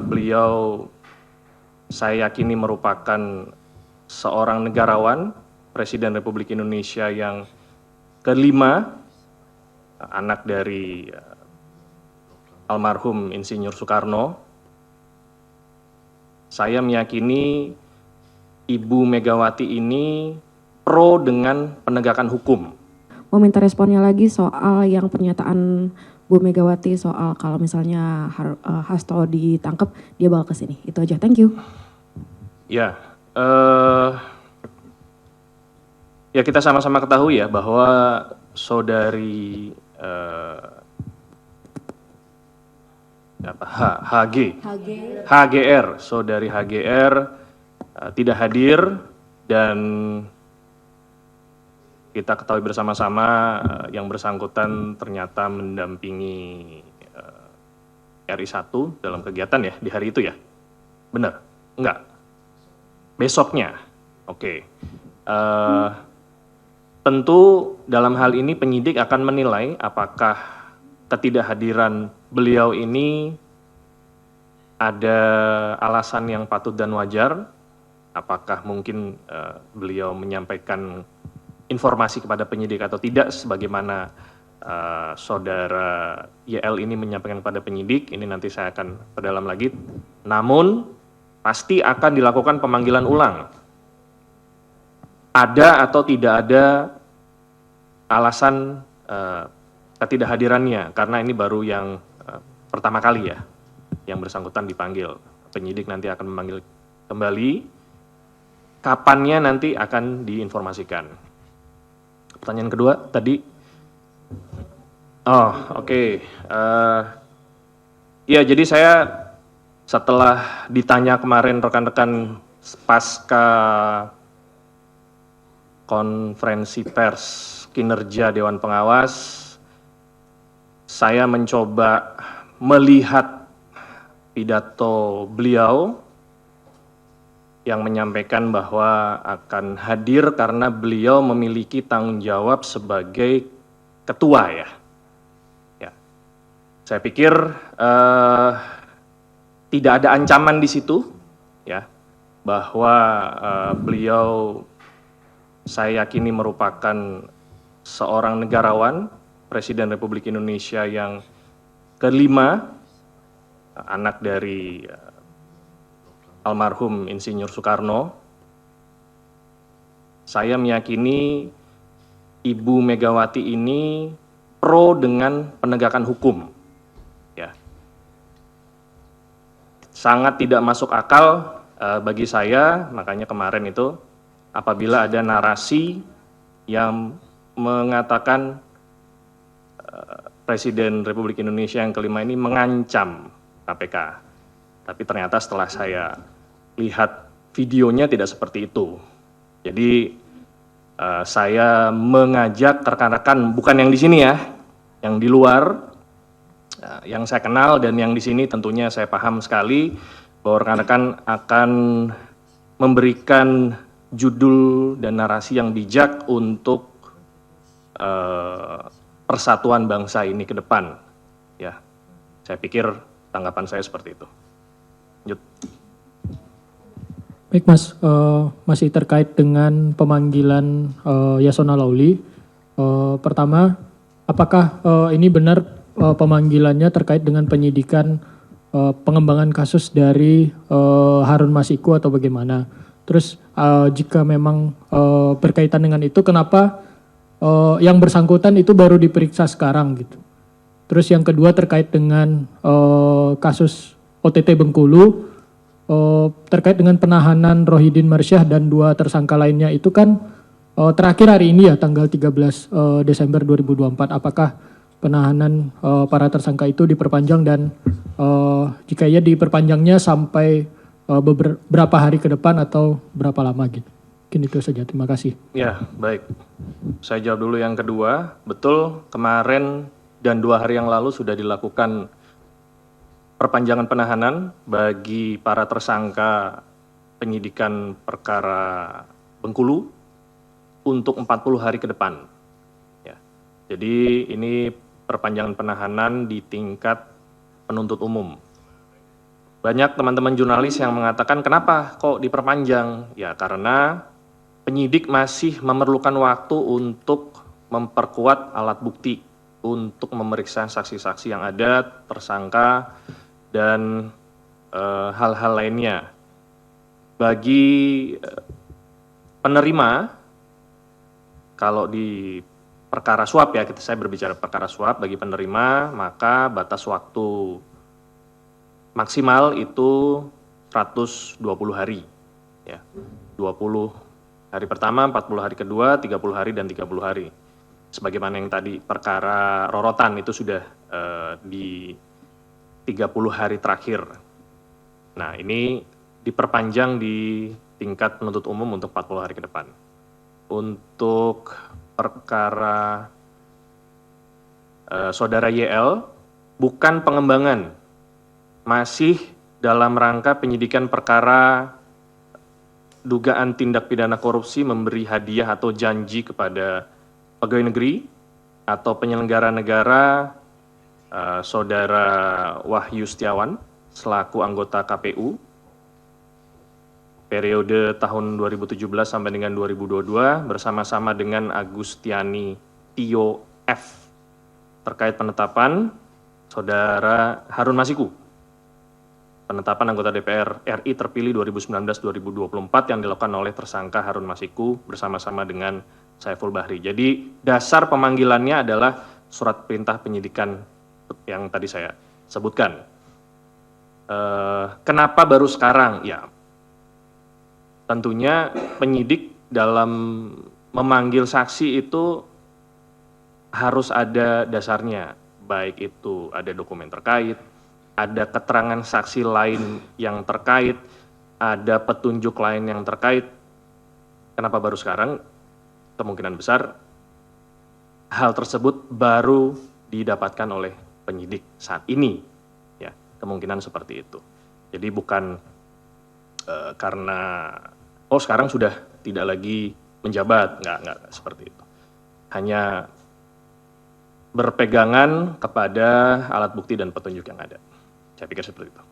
beliau saya yakini merupakan seorang negarawan, Presiden Republik Indonesia yang kelima, anak dari almarhum Insinyur Soekarno. Saya meyakini Ibu Megawati ini pro dengan penegakan hukum. Mau minta responnya lagi soal yang pernyataan Bu Megawati soal kalau misalnya Hasto ditangkap dia bakal ke sini. Itu aja. Thank you. Ya, ya kita sama-sama ketahui ya bahwa saudari HGR, saudari HGR tidak hadir dan kita ketahui bersama-sama yang bersangkutan ternyata mendampingi RI1 dalam kegiatan ya di hari itu ya? Benar? Enggak? Besoknya? Oke. Tentu dalam hal ini penyidik akan menilai apakah ketidakhadiran beliau ini ada alasan yang patut dan wajar, apakah mungkin beliau menyampaikan informasi kepada penyidik atau tidak, sebagaimana saudara YL ini menyampaikan kepada penyidik, ini nanti saya akan perdalam lagi. Namun pasti akan dilakukan pemanggilan ulang. Ada atau tidak ada alasan ketidakhadirannya, karena ini baru yang pertama kali ya, yang bersangkutan dipanggil. Penyidik nanti akan memanggil kembali, kapannya nanti akan diinformasikan. Pertanyaan kedua tadi, oke. Ya jadi saya setelah ditanya kemarin rekan-rekan pasca konferensi pers kinerja Dewan Pengawas, saya mencoba melihat pidato beliau yang menyampaikan bahwa akan hadir karena beliau memiliki tanggung jawab sebagai ketua ya. Saya pikir tidak ada ancaman di situ ya, bahwa beliau saya yakini merupakan seorang negarawan, Presiden Republik Indonesia yang kelima, anak dari almarhum Insinyur Soekarno. Saya meyakini Ibu Megawati ini pro dengan penegakan hukum. Ya. Sangat tidak masuk akal bagi saya, makanya kemarin itu apabila ada narasi yang mengatakan Presiden Republik Indonesia yang kelima ini mengancam KPK. Tapi ternyata setelah saya lihat videonya tidak seperti itu. Jadi saya mengajak rekan-rekan, bukan yang di sini ya, yang di luar, yang saya kenal dan yang di sini tentunya saya paham sekali bahwa rekan-rekan akan memberikan judul dan narasi yang bijak untuk persatuan bangsa ini ke depan. Ya, saya pikir tanggapan saya seperti itu. Lanjut. Baik Mas, masih terkait dengan pemanggilan Yasona Lawli. Pertama, apakah ini benar pemanggilannya terkait dengan penyidikan pengembangan kasus dari Harun Masiku atau bagaimana? Terus jika memang berkaitan dengan itu, kenapa yang bersangkutan itu baru diperiksa sekarang gitu? Terus yang kedua terkait dengan kasus OTT Bengkulu, terkait dengan penahanan Rohidin Marsyah dan 2 tersangka lainnya itu kan terakhir hari ini ya, tanggal 13 Desember 2024. Apakah penahanan para tersangka itu diperpanjang dan jika ya diperpanjangnya sampai beberapa hari ke depan atau berapa lama gitu? Mungkin itu saja, terima kasih. Ya, baik. Saya jawab dulu yang kedua. Betul, kemarin dan 2 hari yang lalu sudah dilakukan perpanjangan penahanan bagi para tersangka penyidikan perkara Bengkulu untuk 40 hari ke depan. Ya. Jadi ini perpanjangan penahanan di tingkat penuntut umum. banyak teman-teman jurnalis yang mengatakan kenapa kok diperpanjang? Ya karena penyidik masih memerlukan waktu untuk memperkuat alat bukti, untuk memeriksa saksi-saksi yang ada, tersangka, dan hal-hal lainnya. Bagi penerima, kalau di perkara suap ya, saya berbicara perkara suap, bagi penerima maka batas waktu maksimal itu 120 hari. Ya, 20 hari pertama, 40 hari kedua, 30 hari, dan 30 hari. Sebagaimana yang tadi perkara rorotan itu sudah di 30 hari terakhir. Nah, ini diperpanjang di tingkat penuntut umum untuk 40 hari ke depan. Untuk perkara saudara YL, bukan pengembangan, masih dalam rangka penyidikan perkara dugaan tindak pidana korupsi memberi hadiah atau janji kepada pegawai negeri atau penyelenggara negara saudara Wahyu Setiawan selaku anggota KPU periode tahun 2017 sampai dengan 2022 bersama-sama dengan Agustiani Tio F terkait penetapan saudara Harun Masiku, penetapan anggota DPR RI terpilih 2019-2024 yang dilakukan oleh tersangka Harun Masiku bersama-sama dengan Saiful Bahri. Jadi dasar pemanggilannya adalah surat perintah penyidikan yang tadi saya sebutkan. Kenapa baru sekarang? Ya, tentunya penyidik dalam memanggil saksi itu harus ada dasarnya, baik itu ada dokumen terkait, ada keterangan saksi lain yang terkait, ada petunjuk lain yang terkait. Kenapa baru sekarang? Kemungkinan besar hal tersebut baru didapatkan oleh penyidik saat ini. Ya, kemungkinan seperti itu. Jadi bukan karena sekarang sudah tidak lagi menjabat, enggak seperti itu. Hanya berpegangan kepada alat bukti dan petunjuk yang ada. Saya pikir seperti itu.